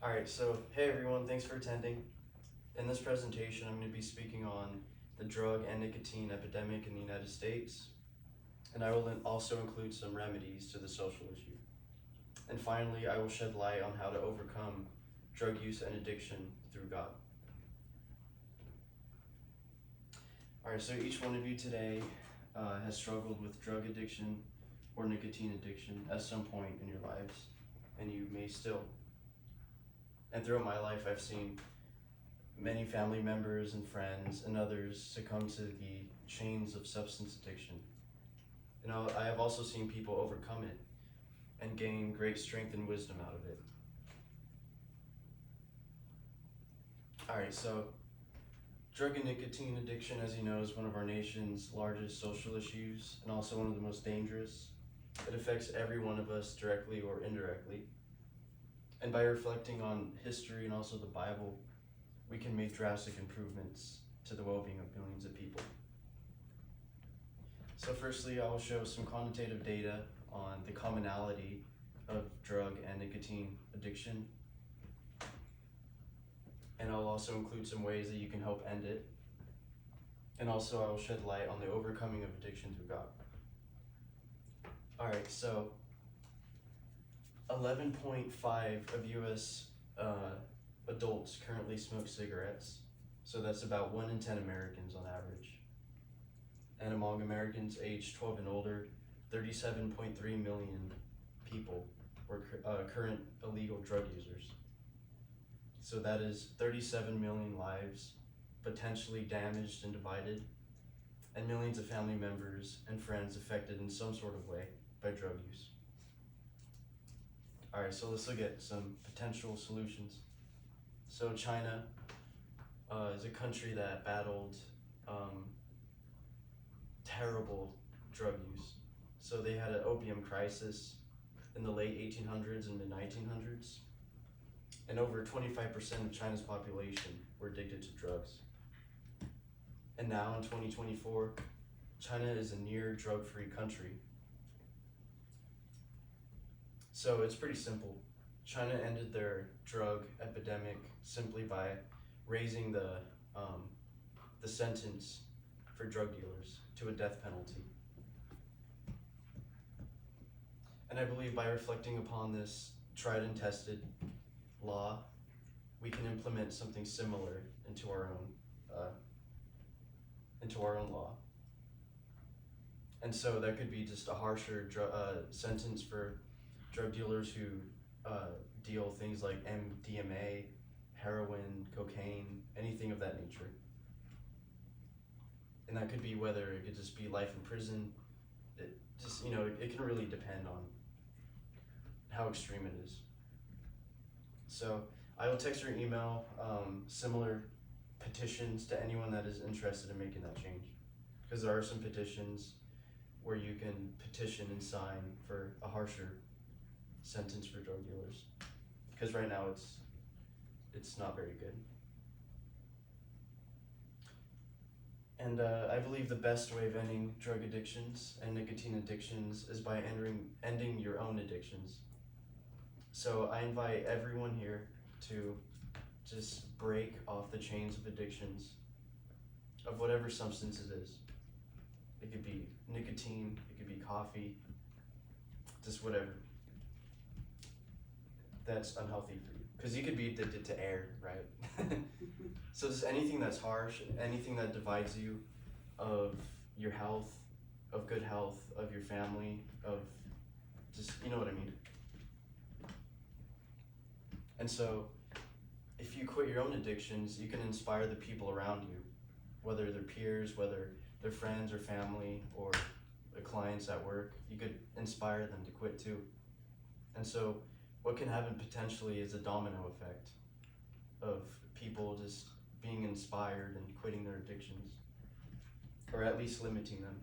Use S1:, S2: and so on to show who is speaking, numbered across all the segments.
S1: Alright, so hey everyone, thanks for attending. In this presentation, I'm going to be speaking on the drug and nicotine epidemic in the United States, and I will also include some remedies to the social issue. And finally, I will shed light on how to overcome drug use and addiction through God. Alright, so each one of you today has struggled with drug addiction or nicotine addiction at some point in your lives, and you may still. And throughout my life, I've seen many family members and friends and others succumb to the chains of substance addiction. I have also seen people overcome it and gain great strength and wisdom out of it. Alright, so drug and nicotine addiction, as you know, is one of our nation's largest social issues and also one of the most dangerous. It affects every one of us directly or indirectly. And by reflecting on history and also the Bible, we can make drastic improvements to the well-being of millions of people. So firstly, I will show some quantitative data on the commonality of drug and nicotine addiction. And I'll also include some ways that you can help end it. And also I will shed light on the overcoming of addiction through God. Alright, so 11.5 of US adults currently smoke cigarettes. So that's about 1 in 10 Americans on average. And among Americans aged 12 and older, 37.3 million people were current illegal drug users. So that is 37 million lives potentially damaged and divided, and millions of family members and friends affected in some sort of way by drug use. Alright, so let's look at some potential solutions. So China is a country that battled terrible drug use. So they had an opium crisis in the late 1800s and mid 1900s, and over 25% of China's population were addicted to drugs. And now in 2024, China is a near drug-free country. So it's pretty simple. China ended their drug epidemic simply by raising the sentence for drug dealers to a death penalty. And I believe by reflecting upon this tried and tested law, we can implement something similar into our own law. And so that could be just a harsher sentence for drug dealers who deal things like MDMA, heroin, cocaine, anything of that nature. And that could be whether it could just be life in prison. It can really depend on how extreme it is. So I will text or email similar petitions to anyone that is interested in making that change, because there are some petitions where you can petition and sign for a harsher sentence for drug dealers, because right now it's not very good. And I believe the best way of ending drug addictions and nicotine addictions is by ending your own addictions. So I invite everyone here to just break off the chains of addictions of whatever substance it is. It could be nicotine, it could be coffee, just whatever that's unhealthy for you. Because you could be addicted to air, right? So just anything that's harsh, anything that divides you of your health, of good health, of your family, of just, you know what I mean. And so if you quit your own addictions, you can inspire the people around you, whether they're peers, whether they're friends or family, or the clients at work. You could inspire them to quit too. And so what can happen potentially is a domino effect of people just being inspired and quitting their addictions, or at least limiting them.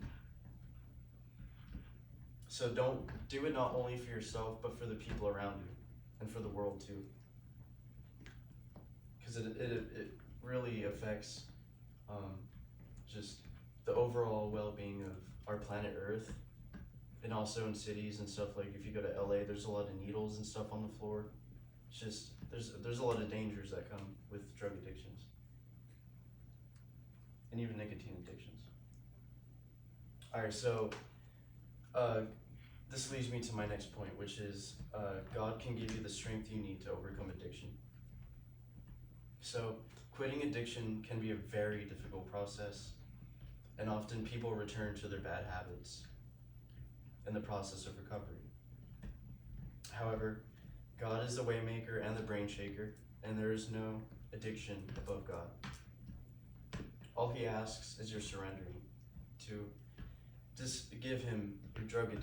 S1: So don't do it not only for yourself, but for the people around you and for the world too. Because it really affects just the overall well-being of our planet Earth, and also in cities and stuff. Like if you go to LA, there's a lot of needles and stuff on the floor. It's just there's a lot of dangers that come with drug addictions, and even nicotine addictions. All right, so this leads me to my next point, which is God can give you the strength you need to overcome addiction. So quitting addiction can be a very difficult process, and often people return to their bad habits in the process of recovery. However, God is the waymaker and the brain shaker, and there is no addiction above God. All he asks is your surrender to just give him your drug addiction.